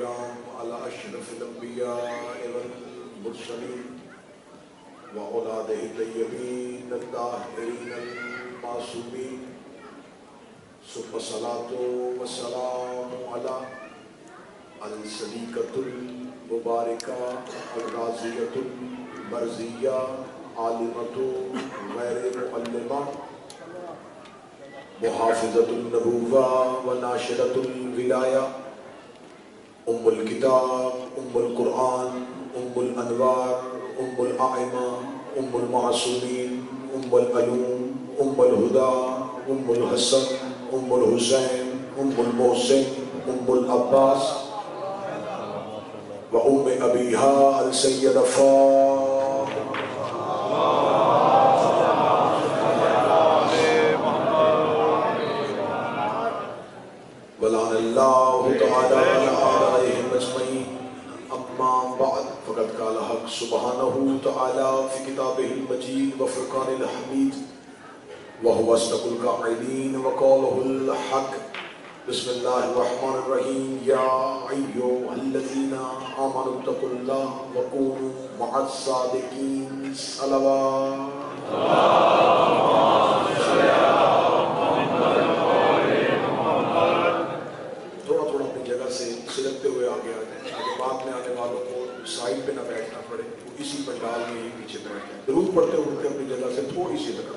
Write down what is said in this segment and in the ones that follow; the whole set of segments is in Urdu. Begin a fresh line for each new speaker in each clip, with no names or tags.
والسلام على أشرف الأنبياء والمرسلين وأولاده الطيبين الطاهرين المعصومين ثم الصلاة والسلام على الصديقة المباركة الرازية المرزية عالمة غير معلمة محافظة النبوة وناشرة الولاية أم الكتاب أم القرآن أم الأنوار أم الأئمة أم المعصومين أم العلوم أم الهدى أم الحسن أم الحسين أم المحسن أم العباس وأم أبيها السيدة فاطمة ولعن الله تعالى عليهم أجمعين. أما بعد فقد قال حق سبحانه وتعالى في كتابه المجيد وفرقان الحميد وهو أصدق القائلين وقوله الحق. بسم الله الرحمن الرحيم. يا أيها الذين آمنوا اتقوا الله وكونوا مع الصادقين. صلوات سلگتے ہوئے آگے آ جائیں تاکہ بعد میں آنے والوں کو سائڈ پہ نہ بیٹھنا پڑے، وہ اسی پنڈال میں ہی پیچھے بیٹھ جائیں. درود پڑھتے اٹھ کے اپنی جگہ سے تھوڑی سی طرف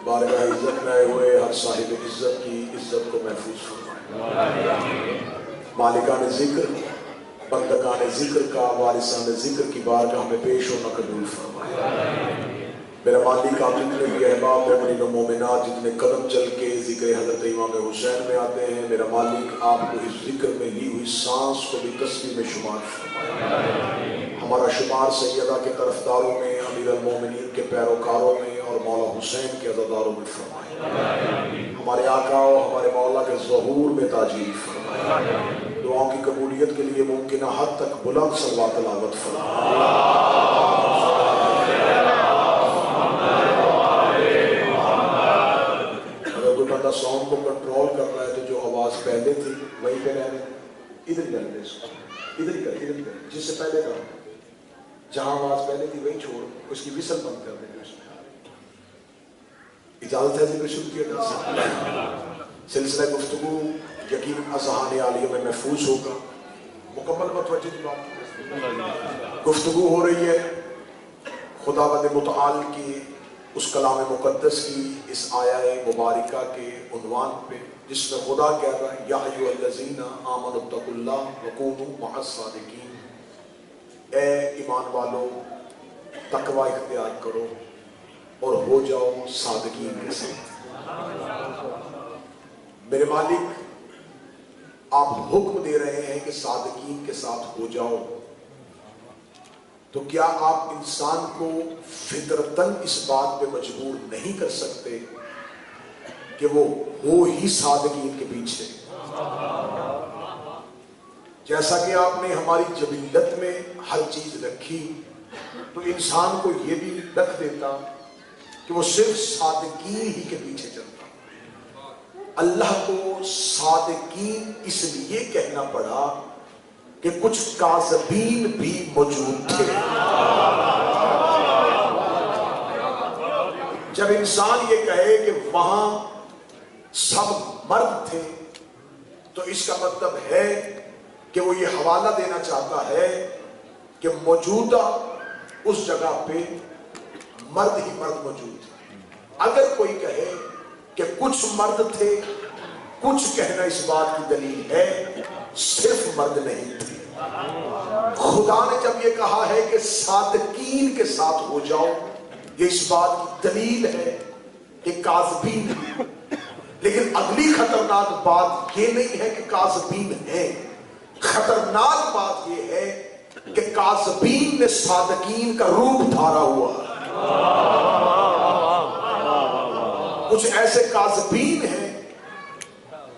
بارگاہ عزت میں آئے ہوئے ہر صاحب عزت کی عزت کو محفوظ فرمائے. مالکان ذکر بندگان ذکر کا وارثان ذکر کی بارگاہ میں پیش ہونا قبول فرمائے. میرا مالک آپ جتنے بھی احباب مومنین و مومنات جتنے قدم چل کے ذکر حضرت امام حسین میں آتے ہیں، میرا مالک آپ کو اس ذکر میں لی ہوئی سانس کو بھی تسبیح میں شمار فرمائے. ہمارا شمار سیدہ کے طرفداروں میں، امیر المومنین کے پیروکاروں میں اور مولا حسین کے عزاداروں میں فرمائے. ہمارے آقا و ہمارے مولا کے ظہور میں تاجیل فرمائے. دعاؤں کی قبولیت کے لیے ممکنہ حد تک بلند صلوات تلاوت فرمائے. اگر کوئی بندہ ساؤنڈ کو کنٹرول کر رہا ہے تو جو آواز پہلے تھی وہیں پہ رہنے، ادھر ہی رہنے اس کو، ادھر ہی کر جس سے پہلے کا جہاں آواز پہلے تھی وہیں چھوڑ، اس کی وصل بند کر دیں. اس میں اجازت ہے ذکر شروع کیا جا سکتا ہے. سلسلہ گفتگو یقین اذہان عالیہ میں محفوظ ہوگا. مکمل متوجہ کی بات، گفتگو ہو رہی ہے خداوند متعال کی اس کلام مقدس کی اس آیہ مبارکہ کے عنوان پہ، جس میں خدا کہہ رہا ہے یا ایھا الذین آمنوا اتقوا اللہ وکونوا مع الصادقین. اے ایمان والو تقوی اختیار کرو اور ہو جاؤ صادقین کے ساتھ. میرے مالک آپ حکم دے رہے ہیں کہ صادقین کے ساتھ ہو جاؤ، تو کیا آپ انسان کو فطرتاً اس بات پہ مجبور نہیں کر سکتے کہ وہ ہو ہی صادقین کے پیچھے؟ جیسا کہ آپ نے ہماری جبلت میں ہر چیز رکھی تو انسان کو یہ بھی رکھ دیتا کہ وہ صرف صادقین ہی کے پیچھے چلتا. اللہ کو صادقین اس لیے کہنا پڑا کہ کچھ کاذبین بھی موجود تھے. جب انسان یہ کہے کہ وہاں سب مرد تھے تو اس کا مطلب ہے کہ وہ یہ حوالہ دینا چاہتا ہے کہ موجودہ اس جگہ پہ مرد ہی مرد موجود تھے. اگر کوئی کہے کہ کچھ مرد تھے، کچھ کہنا اس بات کی دلیل ہے صرف مرد نہیں تھے. خدا نے جب یہ کہا ہے کہ صادقین کے ساتھ ہو جاؤ، یہ اس بات کی دلیل ہے کہ کاذبین ہیں. لیکن اگلی خطرناک بات یہ نہیں ہے کہ کاذبین ہیں، خطرناک بات یہ ہے کہ کاذبین نے صادقین کا روپ دھارا ہوا ہے۔ کچھ ایسے کاذبین ہیں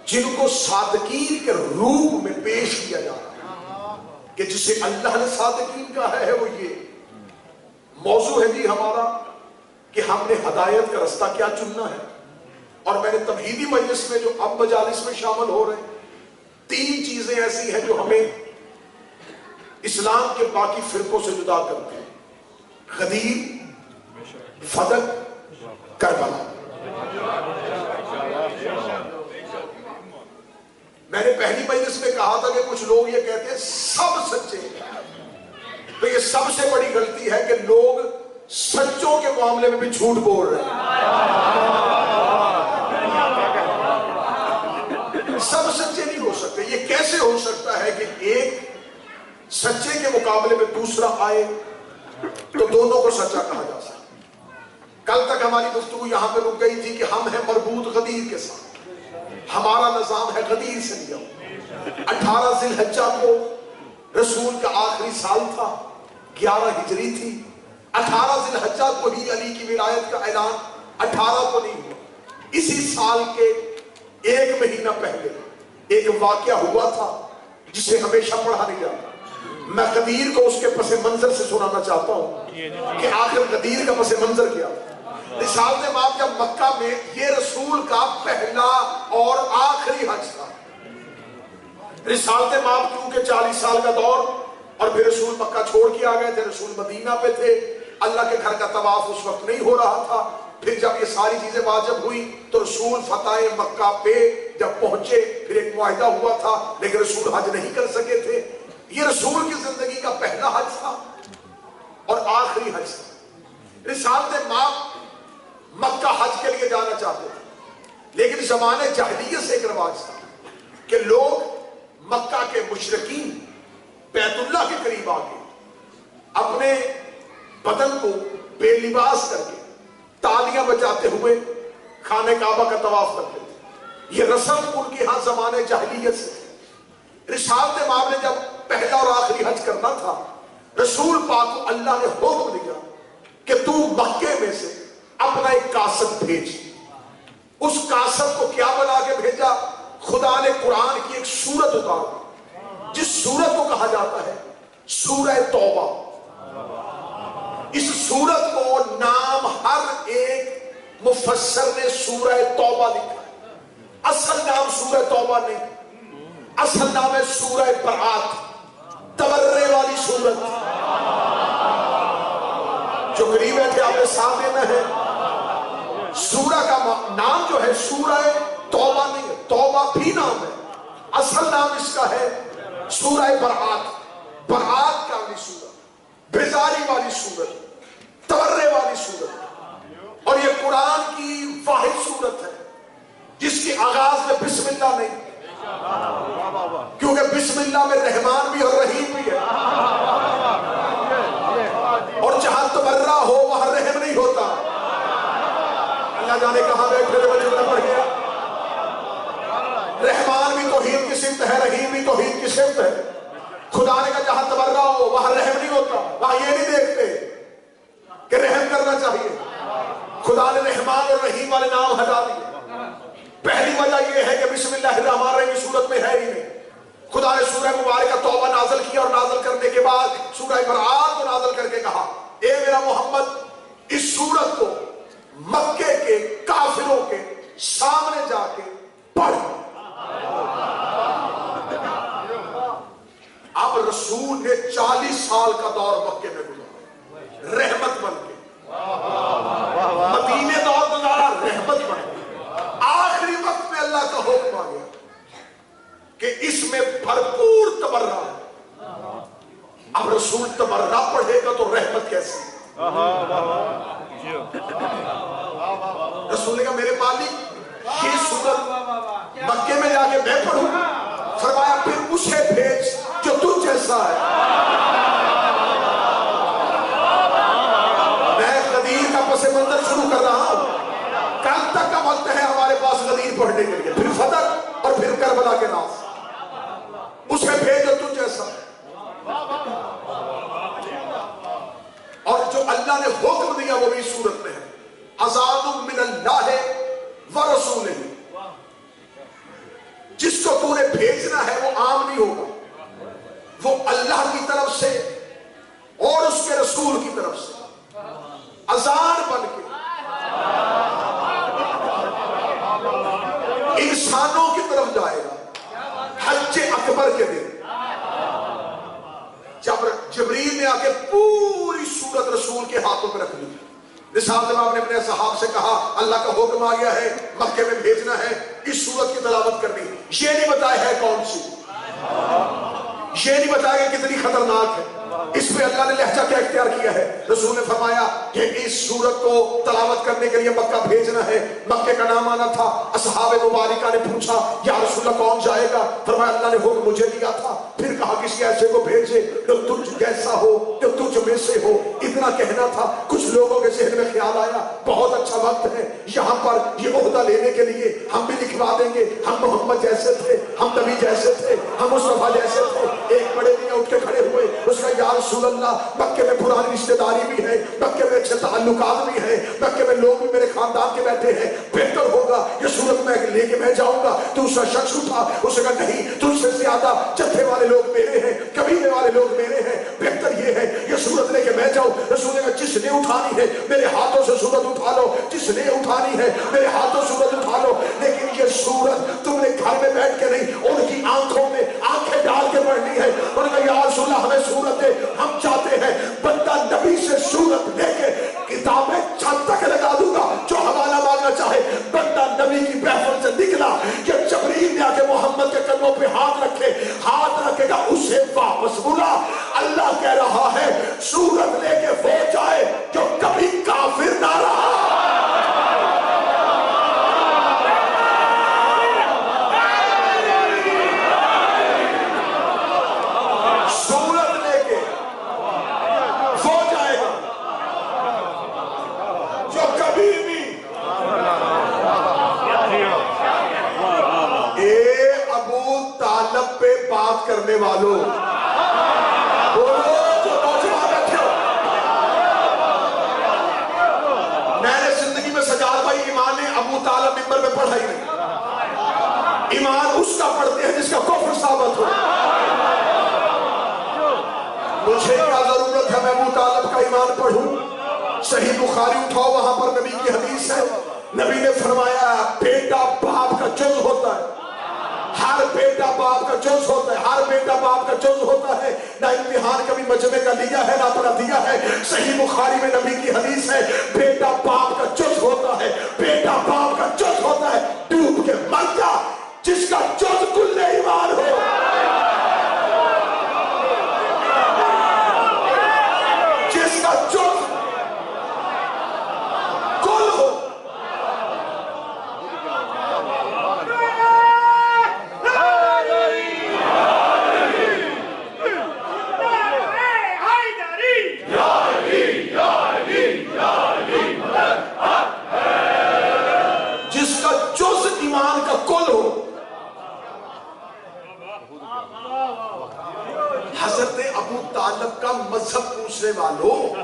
جن کو صادقین کے روپ میں پیش کیا جا رہا ہے کہ جسے اللہ نے صادقین کہا ہے وہ یہ موضوع ہے جی ہمارا کہ ہم نے ہدایت کا رستہ کیا چننا ہے۔ اور میں نے تمہیدی مجلس میں جو اب مجالس میں شامل ہو رہے ہیں، 3 چیزیں ایسی ہیں جو ہمیں اسلام کے باقی فرقوں سے جدا کرتے ہیں: غدیر، فدق، کربلا۔ میں نے پہلی مجلس میں کہا تھا کہ کچھ لوگ یہ کہتے ہیں سب سچے ہیں، تو یہ سب سے بڑی غلطی ہے کہ لوگ سچوں کے معاملے میں بھی جھوٹ بول رہے ہیں۔ سب سچے نہیں ہو سکتے۔ یہ کیسے ہو سکتا ہے کہ ایک سچے کے مقابلے میں دوسرا آئے تو دونوں کو سچا کہا جا سکتا؟ کل تک ہماری گفتگو یہاں پہ رک گئی تھی کہ ہم ہیں مربوط غدیر کے ساتھ، ہمارا نظام ہے غدیر سے لیا۔ 18 ذی الحجہ کو رسول کا آخری سال تھا، 11 ہجری تھی۔ 18 ذی الحجہ کو ہی علی کی ولایت کا اعلان 18 کو نہیں ہوا۔ اسی سال کے 1 مہینہ پہلے ایک واقعہ ہوا تھا جسے ہمیشہ پڑھا نہیں جاتا۔ میں غدیر کو اس کے پس منظر سے سنانا چاہتا ہوں کہ آخر غدیر کا پس منظر کیا۔ رسالت مآب جب مکہ میں، یہ رسول کا پہلا اور آخری حج تھا۔ رسالت مآب کیونکہ 40 سال کا دور، اور پھر رسول مکہ چھوڑ کے آ گئے تھے، رسول مدینہ پہ تھے، اللہ کے گھر کا طواف اس وقت نہیں ہو رہا تھا۔ پھر جب یہ ساری چیزیں واجب ہوئی تو رسول فتح مکہ پہ جب پہنچے، پھر ایک معاہدہ ہوا تھا لیکن رسول حج نہیں کر سکے تھے۔ یہ رسول کی زندگی کا پہلا حج تھا اور آخری حج تھا۔ رسالت مآب مکہ حج کے لیے جانا چاہتے تھے، لیکن زمانے جاہلیت سے ایک رواج تھا کہ لوگ مکہ کے مشرکین بیت اللہ کے قریب آ کے اپنے بدن کو بے لباس کر کے تالیاں بجاتے ہوئے خانہ کعبہ کا طواف کرتے تھے۔ یہ رسم ان کے ہاں زمانے جاہلیت سے تھی۔ رسالت مآب نے جب پہلا اور آخری حج کرنا تھا، رسول پاک کو اللہ نے حکم دیا کہ تو مکے میں سے اپنا ایک کاسد بھیج۔ اس کاسد کو کیا بنا کے بھیجا؟ خدا نے قرآن کی ایک سورت اتار دی جس سورت کو کہا جاتا ہے سورہ توبہ۔ اس سورت کو نام ہر ایک مفسر نے سورہ توبہ لکھا ہے۔ اصل نام سورہ توبہ نہیں، اصل نام ہے سورہ برات، تبرے والی سورت۔ جو قریب ہے کہ آپ نے ساتھ دینا ہے، سورہ کا نام جو ہے سورہ توبہ نہیں ہے، توبہ بھی نام ہے، اصل نام اس کا ہے سورہ برات۔ برات کا والی سورت، بیزاری والی سورت، تبرے والی سورت۔ اور یہ قرآن کی واحد سورت ہے جس کے آغاز میں بسم اللہ نہیں، کیونکہ بسم اللہ میں رحمان بھی اور رحیم بھی ہے، اور جہاں تبرہ ہو وہاں رحم نہیں ہوتا۔ اللہ جانے کہاں بیٹھے تھے، وجہ پڑھ گیا۔ رحمان بھی توحید کی صفت ہے، رحیم بھی توحید کی صفت ہے۔ خدا نے کہا جہاں تبرہ ہو وہاں رحم نہیں ہوتا، وہاں یہ نہیں دیکھتے کہ رحم کرنا چاہیے۔ خدا نے رحمان اور رحیم والے نام ہٹا دیے۔ پہلی وجہ یہ ہے کہ بسم اللہ الرحمن الرحیم کی صورت میں ہے ہی نہیں۔ خدا نے سورہ مبارکہ توبہ نازل کیا اور نازل کرنے کے بعد سورہ برات کو نازل کر کے کہا اے میرا محمد اس سورت کو مکے کے کافروں کے سامنے جا کے پڑھ۔ اب رسول نے 40 سال کا دور مکے میں گزارا رحمت بن کے، مدینے دور گزارا رحمت بن کے۔ آخری وقت میں اللہ کا حکم آ گیا کہ اس میں بھرپور تبرہ ہے۔ اب رسول تبرہ پڑھے گا تو رحمت کیسی؟ رسول نے کہا میرے مالک یہ سورت مکے میں جا کے میں پڑھوں؟ فرمایا پھر اسے بھیج جو تجھ جیسا ہے۔ میں غدیر کا پس منظر شروع کر رہا ہوں، کل تک کا وقت ہے ہمارے پاس غدیر پڑھنے کے لیے، پھر فتح اور پھر کربلا کے ناز۔ اسے بھیج جو تجھ جیسا ہے۔ اللہ نے حکم دیا وہ بھی صورت میں ہے، اذان من اللہ و رسولہ، جس کو تو نے بھیجنا ہے وہ عام نہیں ہوگا، وہ اللہ کی طرف سے اور اس کے رسول کی طرف سے اذان بن کے انسانوں کی طرف جائے گا حج اکبر کے دن، جب جبریل نے آ کے پوری صورت رسول کے ہاتھوں پہ رکھ لی۔ نثار جب آپ نے اپنے صحاب سے کہا اللہ کا حکم آ گیا ہے، مکے میں بھیجنا ہے، اس صورت کی تلاوت کرنی، یہ نہیں بتایا ہے کون سی، یہ نہیں بتایا کہ کتنی خطرناک ہے، اس پہ اللہ نے لہجہ کیا اختیار کیا ہے؟ رسول نے فرمایا کہ اس سورت کو تلاوت کرنے کے لیے مکہ بھیجنا ہے، مکے کا نام آنا تھا۔ اصحاب مبارکہ نے پوچھا یا رسول اللہ کون جائے گا؟ فرمایا اللہ نے حکم مجھے دیا تھا، پھر کہا کسی ایسے کو بھیجے جو تجھ جیسا ہو، جو تجھ میں سے ہو، اتنا کہنا تھا۔ کچھ لوگوں کے ذہن میں خیال آیا بہت اچھا وقت ہے یہاں پر یہ عہدہ لینے کے لیے، ہم بھی لکھوا دیں گے، ہم محمد جیسے تھے، ہم نبی جیسے تھے، ہم مصطفیٰ جیسے تھے۔ ایک بڑے میاں اٹھ کے کھڑے ہوئے، اس کا یا رسول اللہ مکے میں پرانی رشتہ داری بھی ہے، مکے میں اچھے تعلقات بھی ہیں، مکے میں لوگ بھی میرے خاندان کے بیٹھے ہیں، بہتر ہوگا یہ صورت میں لے کے میں جاؤں گا۔ دوسرا شخص اٹھا، اس نے کہا نہیں، تجھ سے زیادہ جتھے والے لوگ میرے ہیں، قبیلے والے لوگ میرے ہیں، بہتر یہ ہے یہ صورت لے کے میں جاؤں۔ رسول نے کہا جس نے اٹھانی ہے میرے ہاتھوں سے صورت اٹھا لو، جس نے اٹھانی ہے میرے ہاتھوں سے صورت اٹھا لو، لیکن یہ صورت تم نے گھر میں بیٹھ کے نہیں، ان کی آنکھوں میں آنکھیں ڈال کے پڑھنی ہے۔ انہوں نے کہا یا رسول اللہ ہمیں صورت دے، ہم چاہتے ہیں بندہ نبی سے صورت لے کے کتابیں چھت تک لگا دوں گا، جو حوالہ مانگنا چاہے۔ بندہ نبی کی محفل سے نکلا کہ جبریل نے آ کے محمد کے قدموں پہ ہاتھ رکھے، ہاتھ رکھے گا اسے واپس بلا۔ اللہ کہہ رہا ہے صورت لے کے وہ جائے جو کبھی کافر نہ رہا۔ بات کرنے والوں بولو جو نوجوان بیٹھے ہو، میں نے زندگی میں سجاد بھائی ایمان نے ابو طالب ممبر میں پڑھا ہی نہیں۔ ایمان اس کا پڑھتے ہیں جس کا کفر ثابت ہو۔ مجھے کیا ضرورت ہے میں ابو طالب کا ایمان پڑھوں؟ صحیح بخاری اٹھاؤ، وہاں پر نبی کی حدیث ہے، نبی نے فرمایا بیٹا باپ کا جز ہوتا ہے، ہر بیٹا باپ کا جز ہوتا ہے، ہر بیٹا باپ کا جز ہوتا ہے۔ نہ امتحان کبھی مجمع کا لیا ہے نہ اپنا دیا ہے، صحیح بخاری میں نبی کی حدیث ہے بیٹا باپ کا جز ہوتا ہے، بیٹا باپ کا جز ہوتا ہے۔ ڈوب کے مر جا جس کا جز کل ایمان ہو، جس کا جز کل ہو۔ حضرت ابو طالب کا مذہب پوچھنے والوں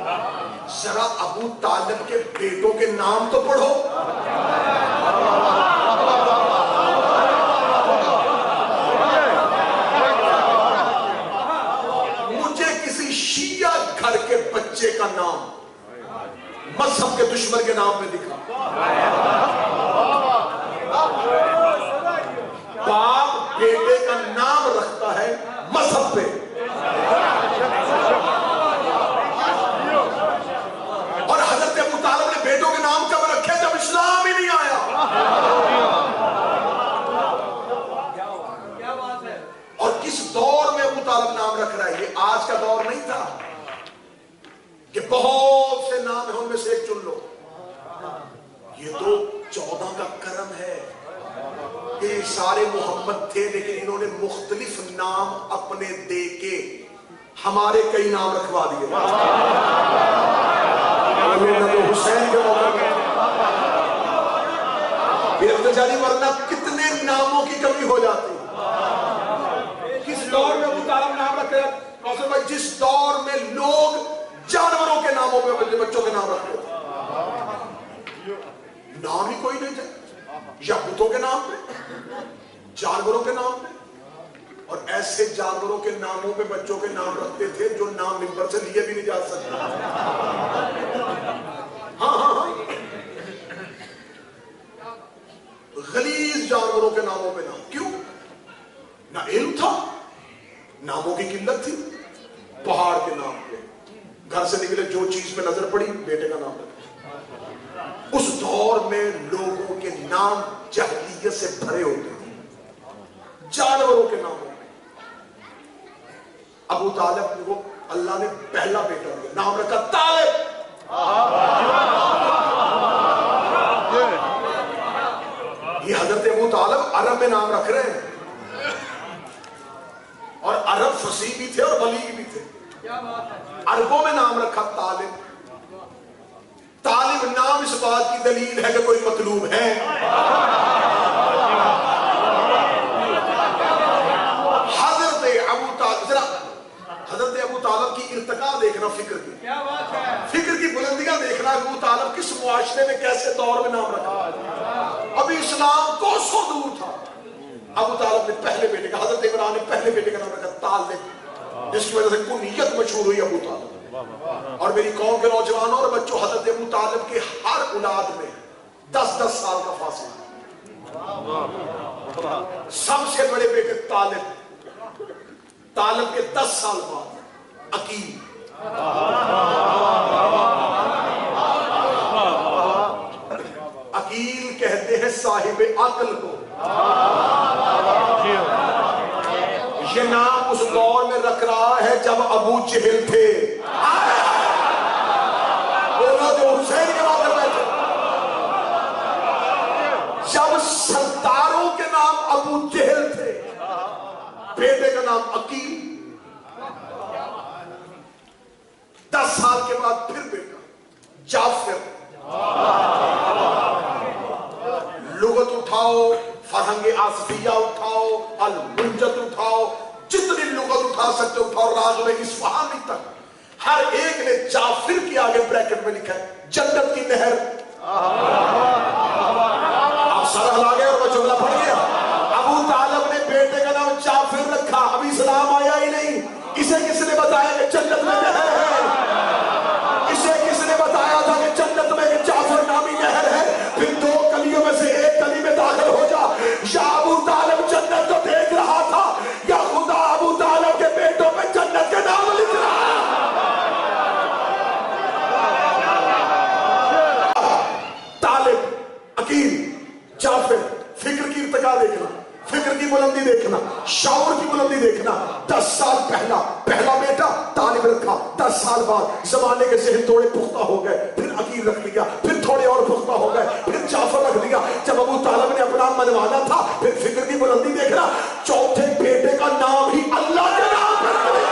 ذرا ابو طالب کے بیٹوں کے نام تو پڑھو۔ مجھے کسی شیعہ گھر کے بچے کا نام مذہب کے دشمن کے نام پہ دکھا۔ باپ بیٹے کا نام رکھتا ہے مذہب پہ، اور حضرت ابو طالب نے بیٹوں کے نام کب رکھے؟ جب اسلام ہی نہیں آیا۔ اور کس دور میں ابو طالب نام رکھ رہا ہے؟ یہ آج کا دور نہیں تھا کہ بہت سے نام ہیں ان میں سے ایک چن لو۔ یہ تو 14 کا کرم ہے، یہ سارے محمد تھے لیکن انہوں نے مختلف نام اپنے دے کے ہمارے کئی نام رکھوا دیے۔ حسین کے موقع ارتجالی ورنہ کتنے ناموں کی کمی ہو جاتی۔ کس دور میں ابو طالب نام رکھے؟ جس دور میں لوگ جانوروں کے ناموں پہ اپنے بچوں کے نام رکھتے تھے، نام ہی کوئی نہیں تھے، یا بتوں کے نام پہ، جانوروں کے نام پہ، اور ایسے جانوروں کے ناموں پہ بچوں کے نام رکھتے تھے جو نام ممبر سے لیے بھی نہیں جا سکتے۔ ہاں ہاں ہاں، غلیظ جانوروں کے ناموں پہ نام، کیوں؟ نہ علم تھا، ناموں کی قلت تھی۔ پہاڑ کے نام پہ گھر سے نکلے جو چیز پہ نظر پڑی بیٹے کا نام رکھا۔ اس دور میں لوگوں کے نام جاہلیت سے بھرے ہوتے تھے، جانوروں کے ناموں پہ۔ ابو طالب کو اللہ نے پہلا بیٹا دیا، نام رکھا طالب۔ یہ حضرت ابو طالب عرب میں نام رکھ رہے ہیں، اور عرب فصیح بھی تھے اور بلیغ بھی تھے۔ عربوں میں نام رکھا طالب۔ طالب نام اس بات کی دلیل ہے کہ کوئی مطلوب ہے۔ حضرت ابو طالب، ذرا حضرت ابو طالب کی ارتقا دیکھنا، فکر کی، فکر کی بلندیاں دیکھنا۔ ابو طالب کس معاشرے میں کیسے دور میں نام رکھا، ابھی اسلام کوسوں دور تھا۔ ابو طالب نے پہلے بیٹے کا، حضرت عمران نے پہلے بیٹے کا نام رکھا طالب، جس کی وجہ سے کنیت مشہور ہوئی ابو طالب۔ اور میری قوم کے نوجوانوں اور بچوں، حضرت ابو طالب کے ہر اولاد میں 10-10 سال کا فاصلہ، سب سے بڑے بیٹے طالب، طالب کے 10 سال بعد عقیل۔ عقیل کہتے ہیں صاحب عقل کو۔ یہ نام اس دور میں رکھ رہا ہے جب ابو جہل تھے، جو حسین کے بعد بیٹھے، جب سرداروں کے نام ابو جہل تھے، بیٹے کا نام عقیل۔ 10 سال کے بعد پھر بیٹا جعفر۔ لغت اٹھاؤ، فرہنگ آصفیہ اٹھاؤ، المنجد اٹھاؤ، جتنی لغت اٹھا سکتے اٹھاؤ، راز میں اصفہانی تک ہر ایک نے جعفر کی آگے بریکٹ میں لکھا ہے جنت کی نہر۔ آپ سر ہلا گئے اور وہ جملہ پڑھ گیا۔ ابو طالب نے بیٹے کا نام جعفر رکھا، ابھی اسلام آیا ہی نہیں۔ اسے کس نے بتایا کہ جنت میں نہر ہے؟ اسے کس نے بتایا تھا کہ جنت میں جعفر نامی نہر ہے؟ پھر 2 کلیوں میں سے ایک کلی میں داخل ہو جا۔ یا ابو طالب جنت کو دیکھ رہا تھا، یا خدا ابو طالب کے بیٹوں پہ جنت کے نام لکھ رہا ہے۔ طالب، عقیل، جعفر، فکر کی ارتقا دیکھنا، فکر کی بلندی دیکھنا، شعور کی بلندی دیکھنا۔ 10 سال پہلا بیٹا طالب رکھا، 10 سال بعد زمانے کے ذہن تھوڑے پختہ ہو گئے، پھر عقیل رکھ لیا، پھر تھوڑے اور پختہ ہو گئے، پھر جعفر رکھ لیا۔ جب ابو طالب نے اپنا منوانا تھا، پھر فکر کی بلندی دیکھنا، چوتھے بیٹے کا نام ہی اللہ کے نام پر رکھ دیا۔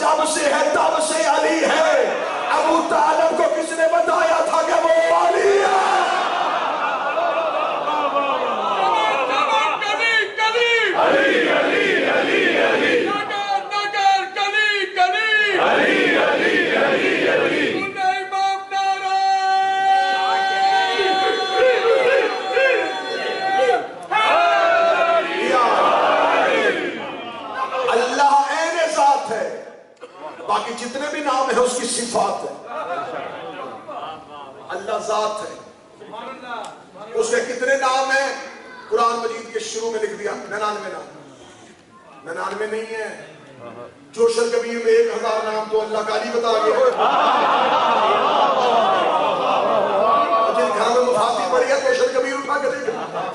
جب سے ہے تب سے علی ہے۔ ابو طالب کو کس نے بتایا تھا کہ وہ علی ہے؟ باقی جتنے بھی نام ہیں اس کی صفات ہے۔ اللہ ذات ہے، اس کے کتنے نام ہیں؟ قرآن مجید کے شروع میں لکھ دیا 99 نام۔ 99 نہیں ہے، جوشن کبیر میں 1000 نام تو اللہ کا علی بتا گیا۔ جن گھر میں مفاتی پڑی ہے جوشن کبیر اٹھا کے دیکھ،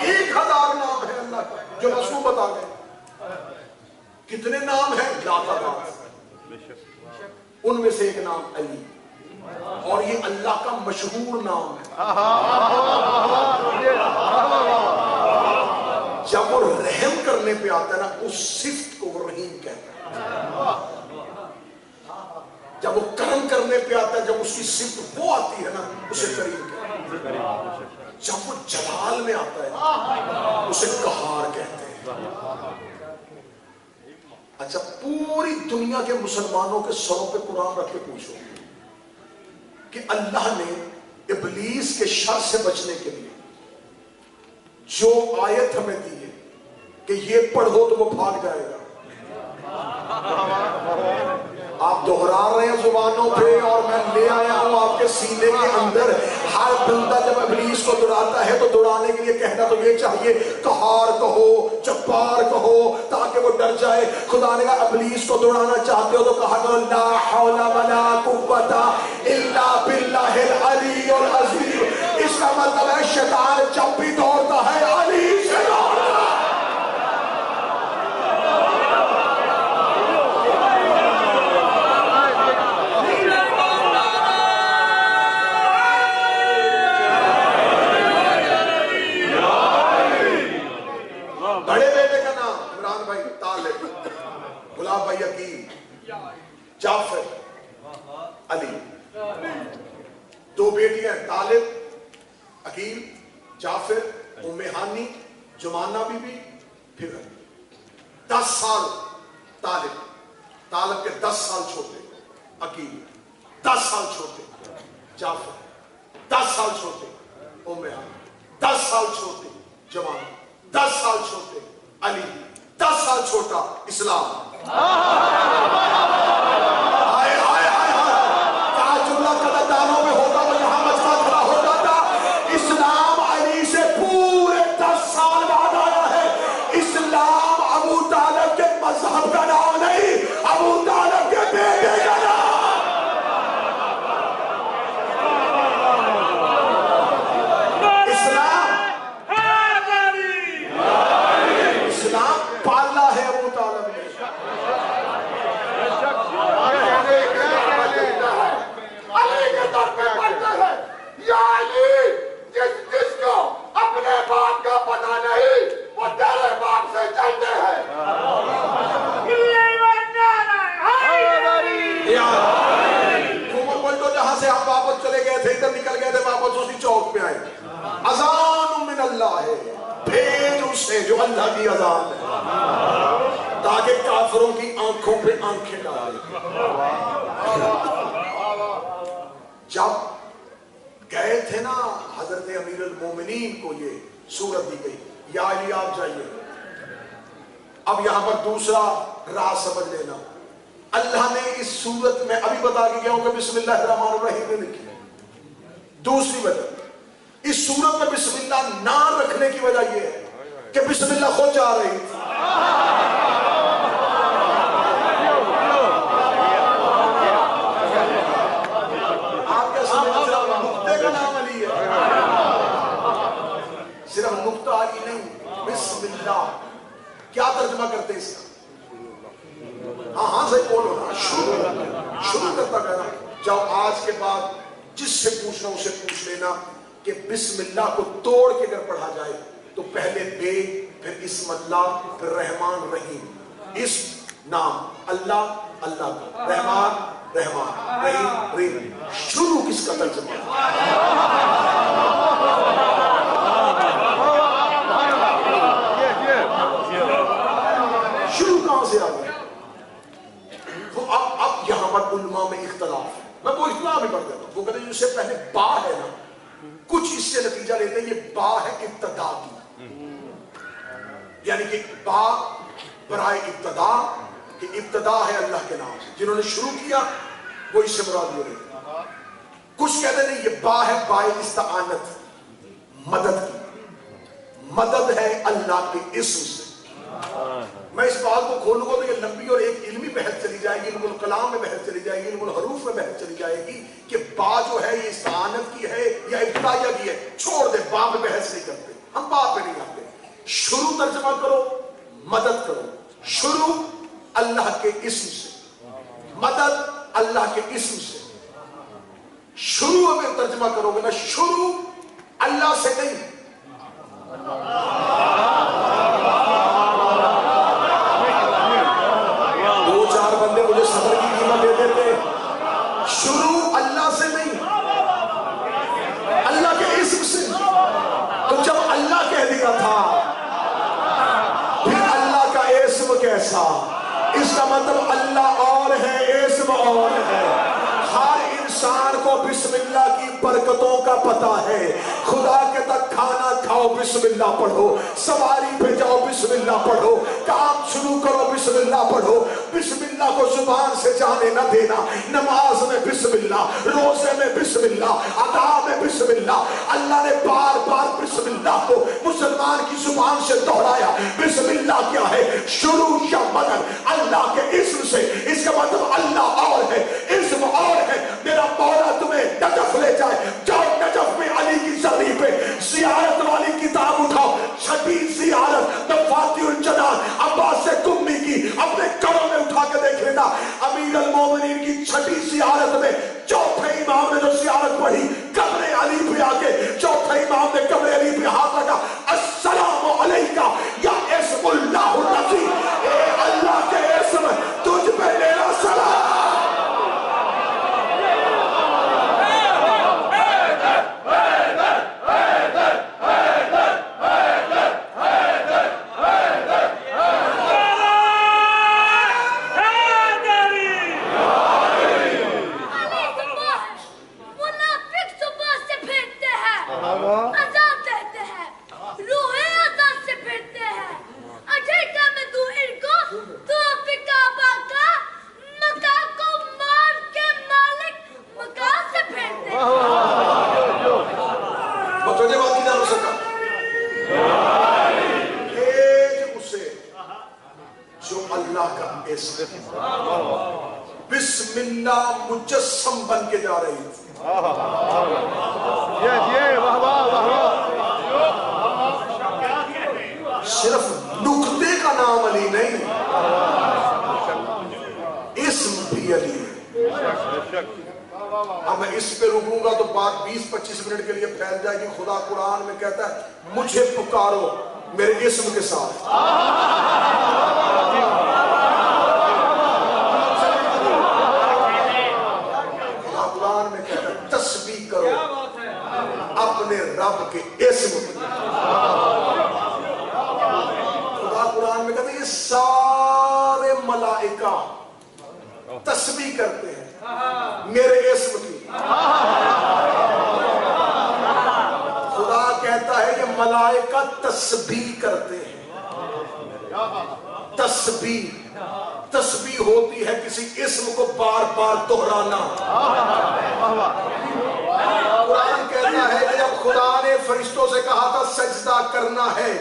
1000 نام ہے اللہ کا جو رسول بتا گئے۔ کتنے نام ہیں؟ لا تعداد۔ ان میں سے ایک نام علی۔ اور یہ اللہ کا مشہور نام ہے. جب وہ رحم کرنے پہ آتا ہے نا اس صفت کو وہ رحیم کہتا ہے. جب وہ کرم کرنے پہ آتا ہے جب اس کی صفت وہ آتی ہے نا اسے کریم کہتے ہیں. جب وہ جلال میں آتا ہے اسے قہار کہتے ہیں. اچھا پوری دنیا کے مسلمانوں کے سروں پہ قرآن رکھ کے پوچھو کہ اللہ نے ابلیس کے شر سے بچنے کے لیے جو آیت ہمیں دی ہے کہ یہ پڑھو تو وہ بھاگ جائے گا. آپ دہرا رہے ہیں زبانوں پہ اور میں لے آیا ہوں آپ کے سینے کے اندر. ہر بندہ جب ابلیس کو دوڑاتا ہے تو دوڑانے کے لیے کہنا تو یہ چاہیے قہار کہو جبار کہو تاکہ وہ ڈر جائے. خدا نے کہا ابلیس کو دوڑانا چاہتے ہو تو کہا کرو لا حول ولا قوت الا باللہ العلی العظیم. اس کا مطلب ہے شیطان جب بھی دوڑتا ہے علی سے دوڑتا ہے. جعفر علی دو بیٹیاں طالب عقیل جعفر ام ہانی جمانہ بی بی پھر علی. 10 سال طالب کے 10 سال چھوٹے عقیل 10 سال چھوٹے جعفر 10 سال چھوٹے ام ہانی 10 سال چھوٹے جمانہ 10 سال چھوٹے علی 10 سال چھوٹا اسلام. جو اللہ کی اذان ہے تاکہ کافروں کی آنکھوں پہ آنکھیں ڈالے. جب گئے تھے نا حضرت امیر المومنین کو یہ سورت دی گئی یا علی آپ جائیے. اب یہاں پر دوسرا راز سمجھ لینا. اللہ نے اس سورت میں ابھی بتا کے گیا ہوں کہ بسم اللہ الرحمن الرحیم میں لکھی. دوسری وجہ اس سورت میں بسم اللہ نہ رکھنے کی وجہ یہ ہے کہ بسم اللہ خود جا رہی تھی. آپ کیا سمجھتے ہیں نقطے کا نام علی ہے. صرف نقطہ علی نہیں بسم اللہ. کیا ترجمہ کرتے اس کا؟ ہاں صحیح بولو نا. شروع کرتا کہنا جب آج کے بعد جس سے پوچھنا اسے پوچھ لینا کہ بسم اللہ کو توڑ کے اگر پڑھا جائے تو پہلے بے پھر اسم اللہ پھر رحمان رحیم. اسم نام اللہ اللہ کا رحمان رحمان رحیم رحیم. شروع کس کا ترجمہ؟ شروع کہاں سے آ گیا؟ اب یہاں پر علماء میں اختلاف ہے. میں وہ اختلاف بھی پڑھ دیتا ہوں. وہ کہتے ہیں اس سے پہلے با ہے نا کچھ اس سے نتیجہ لیتے ہیں یہ با ہے ابتدا کی یعنی کہ با برائے ابتدا کہ ابتدا ہے اللہ کے نام سے. جنہوں نے شروع کیا وہ اس سے مراد یہ رہے. کچھ کہتے ہیں یہ با ہے بائے استعانت مدد کی. مدد ہے اللہ کے اسم سے. میں اس بات کو کھولوں گا تو یہ لمبی اور ایک علمی بحث چلی جائے گی. علم الکلام میں بحث چلی جائے گی. علم الحروف میں بحث چلی جائے گی کہ با جو ہے یہ استعانت کی ہے یا ابتدائیہ کی ہے. چھوڑ دے با میں بحث نہیں کرتے. ہم با پہ نہیں آتے. شروع ترجمہ کرو مدد کرو. شروع اللہ کے اسم سے. مدد اللہ کے اسم سے. شروع اگر ترجمہ کرو گے نا، شروع اللہ سے نہیں، دو چار بندے مجھے صبر کی قیمت دے دیتے، شروع اللہ سے نہیں، اللہ کے اسم سے۔ تو جب اللہ کہہ دیا تھا پھر اللہ کا اسم کیسا؟ اس کا مطلب اللہ اور ہے، اسم اور ہے۔ ہر انسان کو بسم اللہ کی برکتوں کا پتہ ہے۔ خدا کے تک کھانا کھاؤ بسم اللہ پڑھو، سواری پہ جاؤ بسم اللہ پڑھو، کام شروع کرو بسم اللہ پڑھو۔ بسم اللہ کو زبان سے جانے نہ دینا، نماز میں بسم اللہ، روزے میں بسم اللہ، ادا میں بسم اللہ۔ اللہ نے بار بار بسم اللہ کو مسلمان کی زبان سے دہرایا۔ بسم اللہ کیا ہے؟ شروع یا مدد اللہ کے اسم سے۔ اس کا مطلب اللہ اور ہے، اسم اور ہے۔ میرا مولا تمہیں نجف لے جائے، جاؤ نجف میں علی کی زمین پہ زیارت والی کتاب اٹھاؤ، چھٹی زیارت مفاتیح الجنان عباس کمی کی اپنے کروں میں اٹھا کے دیکھ لینا۔ امیر المومنین کی چھٹی زیارت میں چوتھے امام نے جو زیارت پڑھی قبر علی پہ آ کے، چوتھے امام نے قبر علی پہ ہاتھ لگا، السلام علیکہ یا اسم اللہ الذی، اے اللہ کے اسم تجھ پہ میرا سلام۔ بسم اللہ مجسم بن کے جا رہی ہے۔ صرف نقطے کا نام علی نہیں، اسم بھی علی ہے۔ اب میں اس پہ رکوں گا تو بات 20-25 منٹ کے لیے پھیل جائے گی۔ خدا قرآن میں کہتا ہے مجھے پکارو میرے اسم کے ساتھ۔ قرآن میں کہتا ہے تسبیح کرو اپنے رب کے اسم کی۔ خدا قرآن میں کہتا ہے یہ سارے ملائکہ تسبیح کرتے ہیں میرے اسم کی۔ خدا کہتا ہے یہ ملائکہ تسبیح کرتے ہیں۔ تسبیح ہوتی ہے کسی اسم کو بار بار دہرانا۔ قرآن کہتا ہے کہ جب خدا نے فرشتوں سے کہا تھا سجدہ کرنا ہے،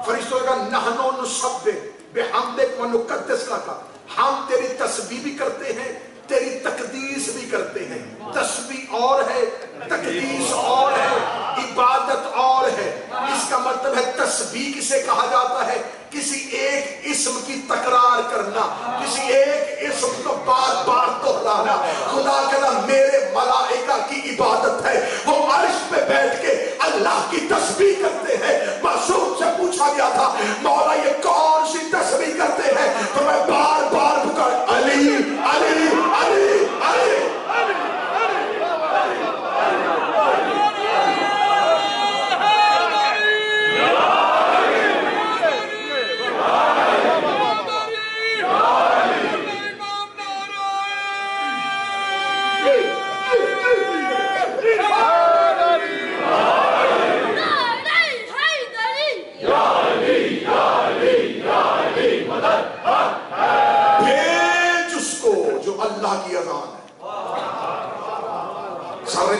فرشتوں نے کہا نحنو نسبح بحمدک ونقدس لک، ہم تیری تسبیح بھی کرتے ہیں تیری تقدیس بھی کرتے ہیں۔ تسبیح اور ہے، تقدیس اور ہے، عبادت اور ہے۔ اس کا مطلب ہے تسبیح کسے کہا جاتا ہے؟ کسی ایک اسم کی تکرار کرنا، کسی ایک اسم کو بار بار دہرانا۔ خدا کہتا میرے ملائکہ کی عبادت ہے، وہ عرش پہ بیٹھ کے اللہ کی تسبیح کرتے ہیں۔ معصوم سے پوچھا گیا تھا مولا یہ کون سی تسبیح کرتے ہیں؟ تو میں بار بار پکار علی علی علی علی۔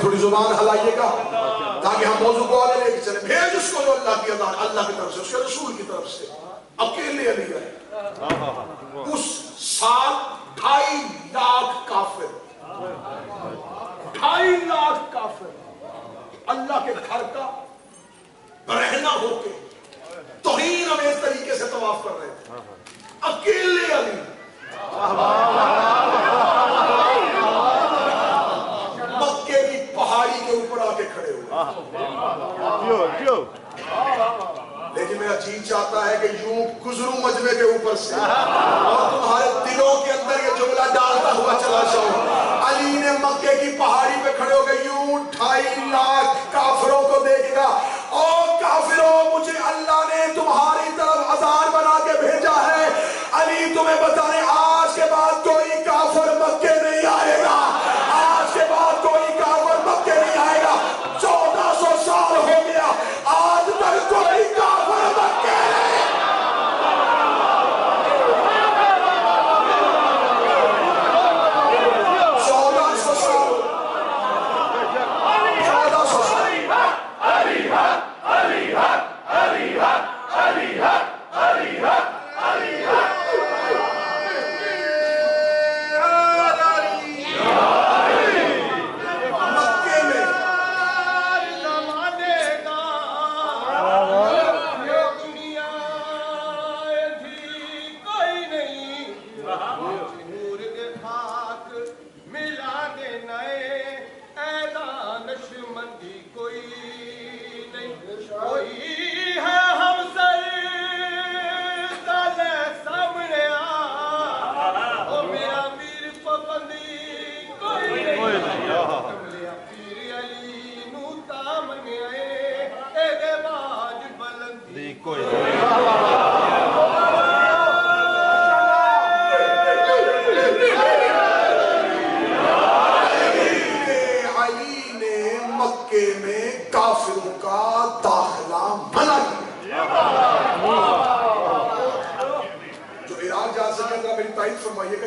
تھوڑی زبان ہلائیے گا تاکہ ہم موضوع کو آگے لے کے چلیں۔ بھیج اس کو جو اللہ کی اذان، اللہ کی طرف سے، اس کے رسول کی طرف سے، اکیلے علی ہے۔ اس سال 2.5 لاکھ کافر، 2.5 لاکھ کافر اللہ کے گھر کا برہنہ ہو کے توہین امیز طریقے سے طواف کر رہے تھے، اکیلے علی۔ مکے کی لیکن میرا جی چاہتا ہے کہ یوں گزروں مجمع کے اوپر سے اور تمہارے دلوں کے اندر یہ جملہ ڈالتا ہوا چلا جاؤں. علی نے مکے کی پہاڑی پہ کھڑے ہو گئے یوں 2.5 لاکھ کافروں کو دیکھے گا. او کافروں، مجھے اللہ نے تمہاری طرف اذان بنا کے بھیجا ہے. علی تمہیں بتانے آج کے بعد کوئی کافر مکے نہیں آئے گا. آج کے بعد کوئی کافر مکے نہیں آئے گا. 1400 سال ہو گیا، آج تک کوئی کافر مکے نہیں. 1400 سال 1400 سال.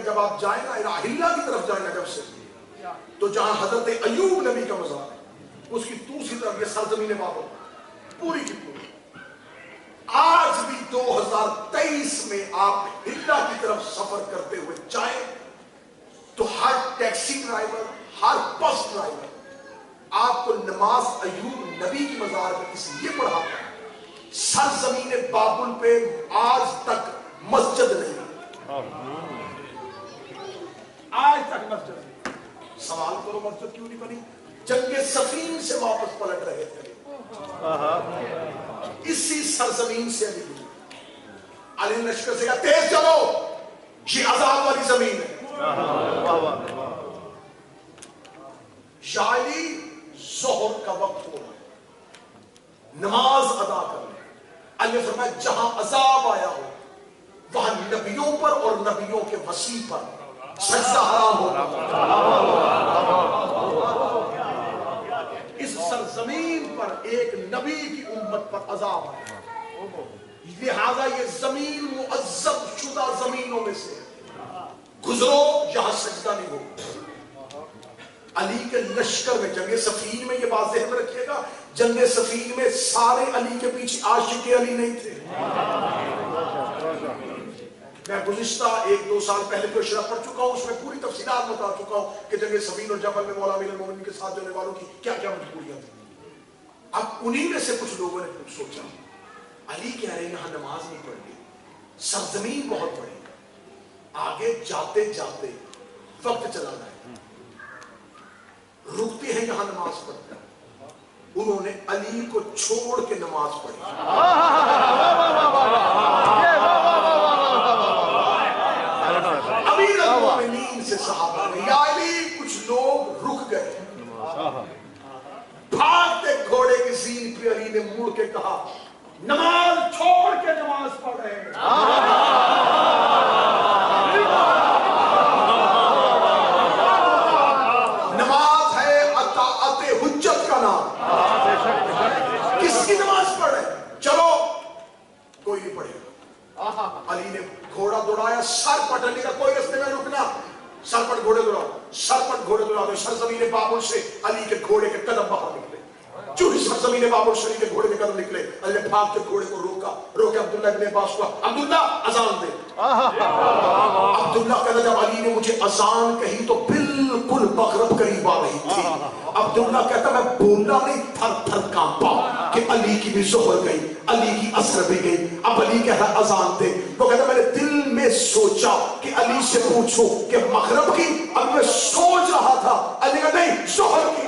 جب آپ جائیں نا ہلا کی طرف جائیں نا جب سے تو جہاں حضرت ایوب نبی کا مزار ہے اس کی دوسری طرف یہ سرزمین بابل پوری کی پوری. آج بھی 2023 میں آپ ہلا کی طرف سفر کرتے ہوئے جائیں تو ہر ٹیکسی ڈرائیور، ہر بس ڈرائیور آپ کو نماز ایوب نبی کی مزار پہ اس لیے پڑھاتا ہے. سرزمین بابل پہ آج تک مسجد نہیں، آج تک مسجد نہیں. سوال کرو مسجد کیوں نہیں بنی؟ جنگ صفین سے واپس پلٹ رہے تھے اسی سرزمین سے. علی لشکر سے کہا تیز چلو، یہ عذاب والی زمین ہے. شاعری ظہر کا وقت ہو رہا ہے، نماز ادا کر رہے. علی نے فرمایا جہاں عذاب آیا ہو وہاں نبیوں پر اور نبیوں کے وسیع پر سجدہ حرام ہوگا. اس سرزمین پر ایک نبی کی امت پر عذاب آیا، لہذا یہ زمین معذب شدہ زمینوں میں سے گزرو، یہاں سجدہ نہیں ہو. علی کے لشکر میں جنگ صفین میں یہ بات ذہن رکھیے گا، جنگ صفین میں سارے علی کے پیچھے عاشق علی نہیں تھے. میں گزشتہ 1-2 سال پہلے کوئی شرح پڑھ چکا ہوں، اس میں پوری تفصیلات بتا چکا ہوں کہ جنگ صفین اور جبل میں مولا امیر المومنین کے ساتھ جانے والوں کی کیا کیا مجبوریاں تھیں. اب انہی میں سے کچھ لوگوں نے سوچا علی کہہ رہے ہیں یہاں نماز نہیں پڑھنی، سرزمین بہت بڑی، آگے جاتے جاتے وقت چلا جائے، رکتے ہیں یہاں نماز پڑھتے ہیں. انہوں نے علی کو چھوڑ کے نماز پڑھی. امیر المومنین سے صحابہ نے یا علی کچھ لوگ رک گئے، بھاگتے گھوڑے کی زین پہ علی نے مڑ کے کہا نماز چھوڑ کے نماز پڑھ رہے ہیں. نماز ہے اطاعت حجت کا نام. کس کی نماز پڑھ رہے؟ چلو کوئی نہیں پڑھے گا. علی نے گھوڑا دوڑایا، سر پٹنے کا کوئی رستے میں رکنا، سر پٹ گھوڑے دوڑاؤ، سر پٹ گھوڑے دوڑاؤ. سرزمین بابل سے علی کے گھوڑے کے قدم باہر نکلے. جو ہی سرزمین بابل شریف کے گھوڑے کے قدم نکلے، علی نے بھاگ کے گھوڑے کو روکا عبداللہ ابن عباس کو، عبداللہ اذان دے. عبداللہ کہتا جب علی نے مجھے اذان کہی تو بالکل مغرب قریب آ رہی تھی. عبداللہ کہتا میں بولا نہیں، تھر تھر کانپا کہ علی کی بھی ظہر گئی، علی کی عصر بھی گئی، اب علی کہہ رہا اذان دے. وہ کہتا میں نے دل میں سوچا کہ علی سے پوچھو کہ مغرب کی، اب میں سوچ رہا تھا. علی کہتا نہیں ظہر کی.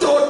2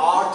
8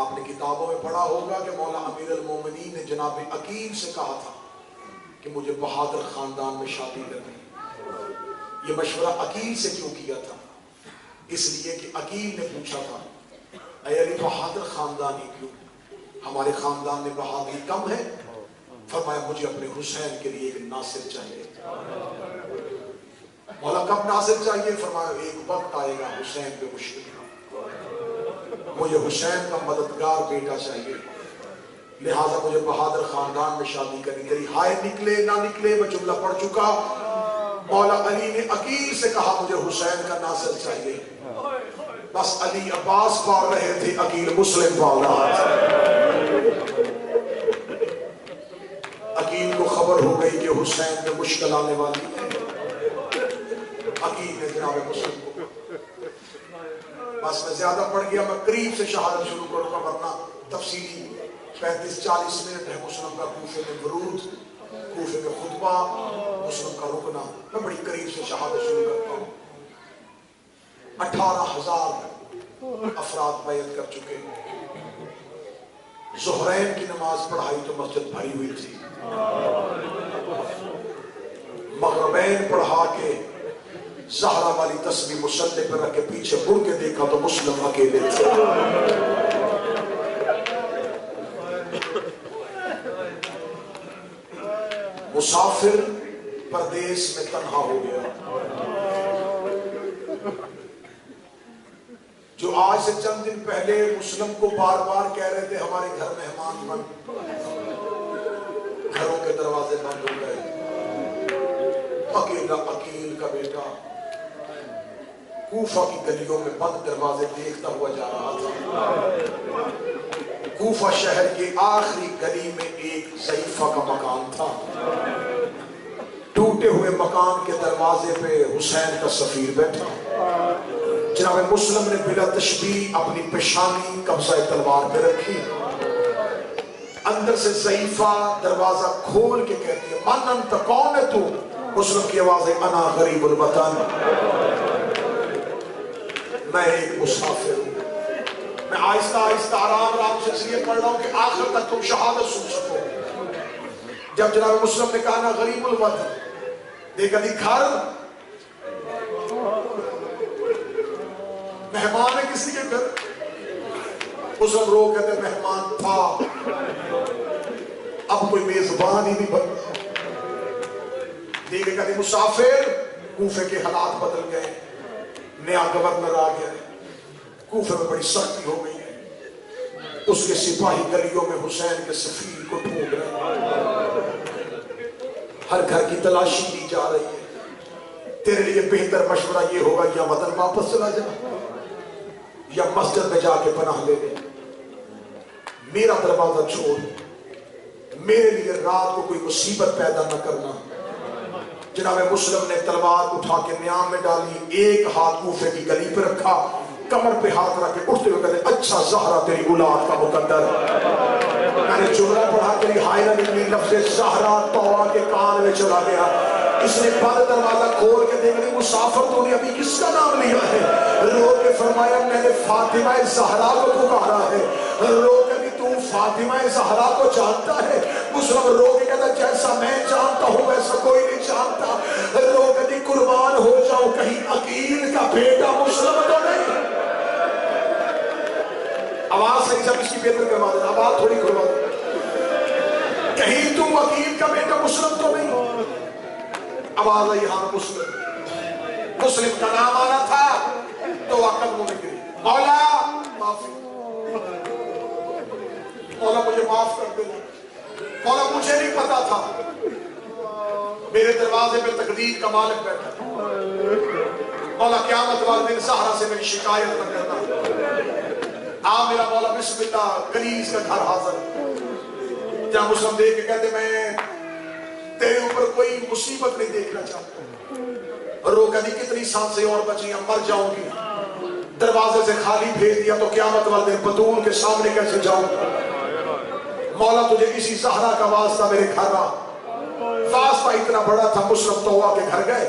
آپ نے کتابوں میں پڑھا ہوگا کہ مولا امیر المومنین نے جناب عقیل سے کہا تھا کہ مجھے بہادر خاندان میں شادی کرنی. یہ مشورہ عقیل سے کیوں کیا تھا؟ اس لیے کہ عقیل نے پوچھا تھا اے علی بہادر خاندانی کیوں؟ ہمارے خاندان میں بہادری کم ہے. فرمایا مجھے اپنے حسین کے لیے ایک ناصر چاہیے. مولا کب ناصر چاہیے؟ فرمایا ایک وقت آئے گا حسین پہ مشکل، مجھے حسین کا مددگار بیٹا چاہیے، لہٰذا مجھے بہادر خاندان میں شادی کرنی. تیری ہائے نکلے نہ نکلے میں جملہ پڑھ چکا. مولا علی نے عقیل سے کہا مجھے حسین کا ناصر چاہیے. بس علی عباس پال رہے تھے، عقیل مسلم پال رہا تھا. عقیل کو خبر ہو گئی کہ حسین میں مشکل آنے والی ہے. عقیل نے جناب مسلم کو، بس میں زیادہ پڑھ گیا، میں قریب سے شہادت شروع کروں گا ورنہ تفصیلی 35-40 منٹ ہے. مسلم کا کوفے میں ورود، کوفے میں خطبہ، مسلم کا رکنا. میں بڑی قریب سے شہادت شروع کرتا ہوں. 18,000 افراد بیعت کر چکے. ظہرین کی نماز پڑھائی تو مسجد بھری ہوئی تھی. مغربین پڑھا کے زہرا والی تسبیح مصلی پر رکھ کے پیچھے مڑ کے دیکھا تو مسلم اکیلے تھے. مسافر پردیس میں تنہا ہو گیا. جو آج سے چند دن پہلے مسلم کو بار بار کہہ رہے تھے ہمارے گھر مہمان بن، گھروں کے دروازے بند ہو گئے. اکیلا عقیل کا بیٹا کوفہ کی گلیوں میں بند دروازے دیکھتا ہوا جا رہا تھا. کوفہ شہر کے آخری گلی میں ایک ضعیفہ کا مکان تھا. ٹوٹے ہوئے مکان کے دروازے پہ حسین کا سفیر بیٹھا. جناب مسلم نے بلا تشبیہ اپنی پیشانی قبضہ تلوار پہ رکھی. اندر سے ضعیفہ دروازہ کھول کے کہتی ہے من انت، کون ہے تو؟ مسلم کی آواز ہے انا غریب الوطن، میں ایک مسافر ہوں. میں آہستہ آہستہ آرام سے اس لیے پڑھ رہا ہوں کہ آخر تک تم شہادت سن سکو. جب جناب مسلم نے کہا نا غریب الوطن، دیکھا دی گھر مہمان ہے کسی کے گھر. مسلم رو کہتے مہمان تھا، اب کوئی میزبان ہی نہیں بن. دیکھے کہتے مسافر، کوفے کے حالات بدل گئے، نیا گورنر آ گیا. کوفے میں بڑی سختی ہو گئی ہے. اس کے سپاہی گلیوں میں حسین کے سفیر کو ڈھونڈ رہے ہیں. ہر گھر کی تلاشی دی جا رہی ہے. تیرے لیے بہتر مشورہ یہ ہوگا یا وطن واپس چلا جا یا مسجد میں جا کے پناہ لے لے. میرا دروازہ چھوڑ، میرے لیے رات کو کوئی مصیبت پیدا نہ کرنا. جناب مسلم نے تلوار اٹھا کے نیام میں ڈالی، ایک ہاتھ کوفے کی گلی پہ رکھا، کمر پہ ہاتھ رکھ کے اٹھتے ہوئے کہتے اچھا زہرا تیری اولاد کا مقدر. میں نے جملہ پڑھا تیری ہائے نہ نکلی، لفظ زہرا توڑ کے کان میں چلا گیا. اس نے بند دروازہ کھول کے دیکھ لی مسافر تو نے ابھی کس کا نام لیا ہے؟ رو کے فرمایا میں نے فاطمہ زہرا کو پکارا ہے. رو کے بھی تو فاطمہ زہرا کو جانتا ہے؟ مسلم رو کے کہتا جیسا میں جانتا ہوں ویسا کوئی نہیں جانتا. رو کے بھی قربان ہو جاؤ کہیں عقیل کا بیٹا مسلم تو نہیں. آواز صحیح سب اس کی بہتر کروا دینا، آواز تھوڑی کروا دینا. کہیں تو عقیل کا بیٹا مسلم تو نہیں. آواز آئی ہاں مسلم. مسلم کا نام آنا تھا تو قدموں میں گری. مولا معافی، مولا مجھے معاف کر دینا. مولا مجھے نہیں پتا تھا، میرے دروازے پہ تقدیر کا مالک بیٹھا. مولا قیامت والے دن زہرا سے میری شکایت نہ کرنا. میرا مولا بسم اللہ. گلیز کا گھر حاضر. جہاں مسلم دیکھ کے کہتے میں تیرے اوپر کوئی مصیبت نہیں دیکھنا چاہتا. رو کہتی کتنی سانسیں اور بچی ہیں، مر جاؤں گی. دروازے سے خالی بھیج دیا تو قیامت والے دن بطول کے سامنے کیسے جاؤں؟ مولا تجھے کسی زہرا کا واسطہ میرے گھر رہا. واسطہ اتنا بڑا تھا. مسلم توعہ کے گھر گئے.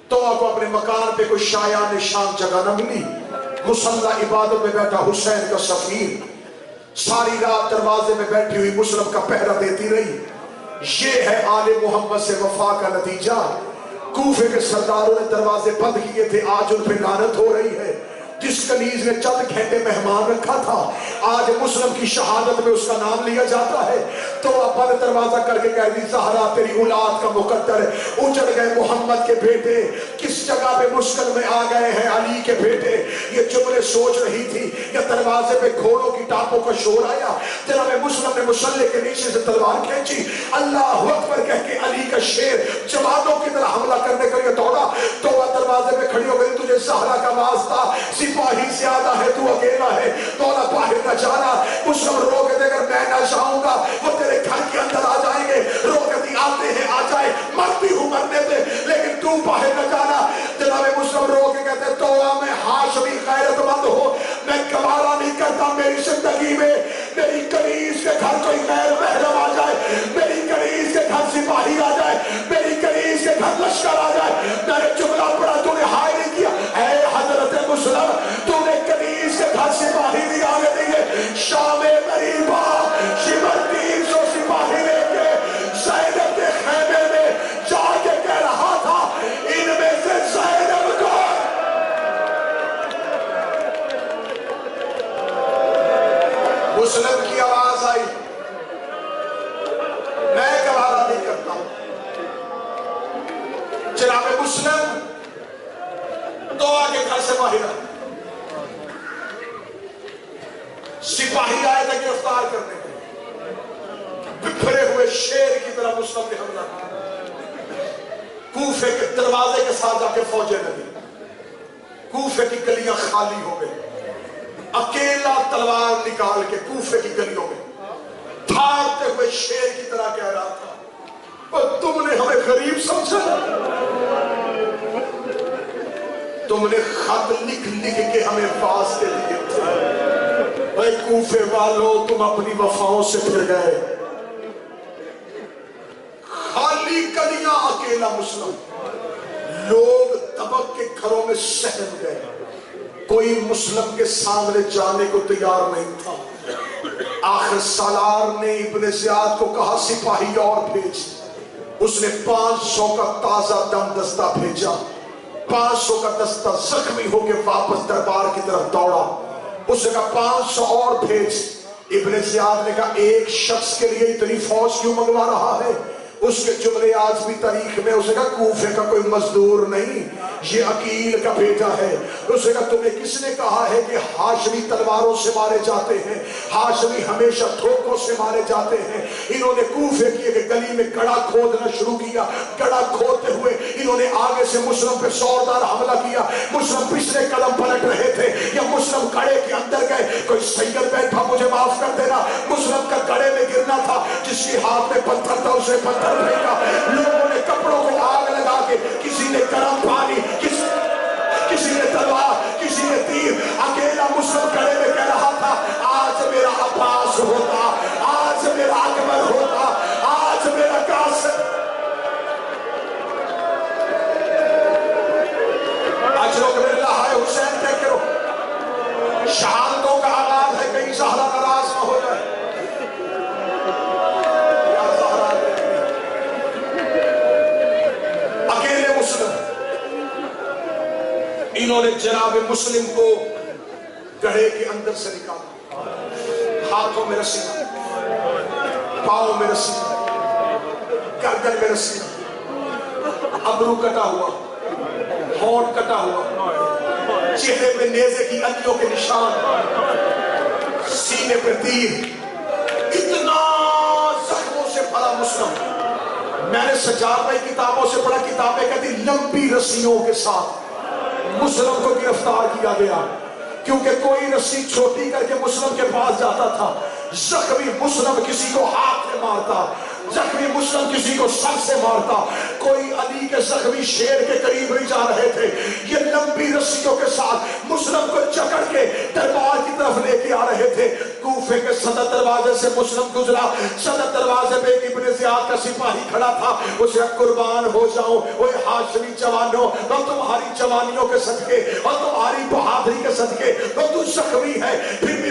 توعہ کو اپنے مکان پہ کوئی شایان نشان جگہ نہ ملی. مصلی عبادت میں بیٹھا حسین کا سفیر ساری رات دروازے میں بیٹھی ہوئی مسلم کا پہرا دیتی رہی. یہ ہے آل محمد سے وفا کا نتیجہ. کوفے کے سرداروں نے دروازے بند کیے تھے، آج ان پہ لعنت ہو رہی ہے. جس کنیز نے چند گھنٹے مہمان رکھا تھا، آج مسلم کی شہادت میں اس کا نام لیا جاتا ہے. تو ابا نے دروازہ کر کے کہہ دی زہرا تیری اولاد کا مقدر ہے. اجڑ گئے محمد کے بیٹے، کس جگہ پہ مشکل میں آ گئے ہیں علی کے بیٹے. یہ جملے سوچ رہی تھی کہ دروازے پہ گھوڑوں کی ٹاپوں کا شور آیا. جناب مسلم نے مسلح کے نیچے سے تلوار کھینچی، اللہ اکبر کہہ کے علی کا شیر جوانوں کی طرح حملہ کرنے کے لیے دوڑا. تو دروازے پہ کھڑی ہو گئی، تجھے زہرا کا واسطہ، سپاہی زیادہ ہے، تو اکیلا ہے، دولا باہر نہ جانا. مسلم رو کے دے کر میں نہ جاؤں گا، وہ تیرے گھر کے اندر آ جائیں گے. رو کے دی آتے ہیں آ جائے، مرتی ہوں مرنے دے، لیکن تو باہر نہ جانا. جناب مسلم رو کے کہتے تولا میں ہاشمی غیرت مند ہو، میں گوارا نہیں کرتا میری زندگی میں میری کنیز کے گھر کوئی غیر محرم آ جائے، میری کنیز کے گھر سپاہی آ جائے، میری کنیز کے گھر لشکر آ جائے. میں نے جملہ پڑھا، تو نے ہائے نہیں کیا. اے حضرت مسلم، تو نے کنیز کے گھر سپاہی نہیں آنے دیے. شام غریبا شمر 300 سپاہی لے کے زینب کے خیمے میں جا کے کہہ رہا تھا ان میں سے زینب کو. مسلم کی آواز آئی، میں گوارا نہیں کرتا. جناب مسلم تو آگے گھر سے باہر آئے. سپاہی آئے تھے گرفتار کرنے کے، بکھرے ہوئے شیر کی طرح مسلم نے حملہ کیا. کوفے کے دروازے کے ساتھ جا کے فوجیں لگی. کوفے کی گلیاں خالی ہو گئی. اکیلا تلوار نکال کے کوفے کی گلیوں میں دھاڑتے ہوئے شیر کی طرح کہہ رہا تھا اور تم نے ہمیں غریب سمجھا، تم نے خط لکھ لکھ کے ہمیں واسطے دیے تھے. اے کوفے والوں، تم اپنی وفاؤں سے پھر گئے. خالی گلیاں، اکیلا مسلم. لوگ طبق کے گھروں میں سہم گئے. کوئی مسلم کے سامنے جانے کو تیار نہیں تھا. آخر سالار نے ابن زیاد کو کہا سپاہی اور بھیج. اس نے 500 کا تازہ دم دستہ بھیجا. 500 کا دستہ زخمی ہو کے واپس دربار کی طرف دوڑا. اس نے کہا 500 اور بھیج. ابن زیاد نے کہا ایک شخص کے لیے اتنی فوج کیوں منگوا رہا ہے؟ اس کے جملے آج بھی تاریخ میں. اس نے کہا کوفے کا کوئی مزدور نہیں، یہ عقیل کا بیٹا ہے. اس نے کہا تمہیں کس نے کہا ہے کہ ہاشمی تلواروں سے مارے جاتے ہیں؟ ہاشمی ہمیشہ دھوکوں سے مارے جاتے ہیں. انہوں نے کوفے کی ایک گلی میں گڑھا کھودنا شروع کیا. گڑھا کھودتے ہوئے انہوں نے آگے سے مسلم پہ زوردار حملہ کیا. مسلم پچھلے قدم پلٹ رہے تھے یا مسلم گڑھے کے اندر گئے. کوئی سید بیٹھا مجھے معاف کر دینا، مسلم کا گڑھے میں گرنا تھا. جس کے ہاتھ میں پتھر تھا اسے پتھر پھینکا. لوگوں نے کپڑوں کو آگ لگا کے، کسی نے گرم پانی، کسی نے تلوار، کسی نے تیر. اکیلا مسلم گڑھے میں کہہ رہا تھا آج میرا عباس ہوتا، آج میرا اکبر ہوتا، آج میرا قاسم. اجرو کہ اللہ ہے حسین کہہ کرو. شہادتوں کا آغاز ہے، کہیں زہرا ناراض نہ ہو جائے. انہوں نے جناب مسلم کو گڑھے کے اندر سے نکالا. ہاتھوں میں رسی، پاؤں میں رسی، گردن میں رسی، ابرو کٹا ہوا، ہونٹ کٹا ہوا، چہرے پہ نیزے کی انیوں کے نشان، سینے پہ تیر. اتنا زخموں سے بھرا مسلم. میں نے سجاد کی کتابوں سے پڑھا، کتابیں کہتی لمبی رسیوں کے ساتھ مسلم کو گرفتار کیا گیا، کیونکہ کوئی رسی چھوٹی کر کے مسلم کے پاس جاتا تھا. زخمی مسلم کسی کو ہاتھ میں مارتا، زخمی مسلم کسی کو سر سے مارتا. کوئی علی کے زخمی شیر کے قریب نہیں جا رہے تھے. یہ لمبی رسیوں کے ساتھ مسلم کو جکڑ کے دربار کی طرف لے کے آ رہے تھے. کوفے کے صدر دروازے سے مسلم گزرا. صدر دروازے پہ ابن زیاد کا سپاہی کھڑا تھا. اسے قربان ہو جاؤں اوے ہاشمی جوانوں، اور تمہاری جوانیوں کے صدقے اور تمہاری بہادری کے صدقے، اور تو زخمی ہے پھر بھی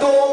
2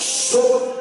100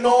9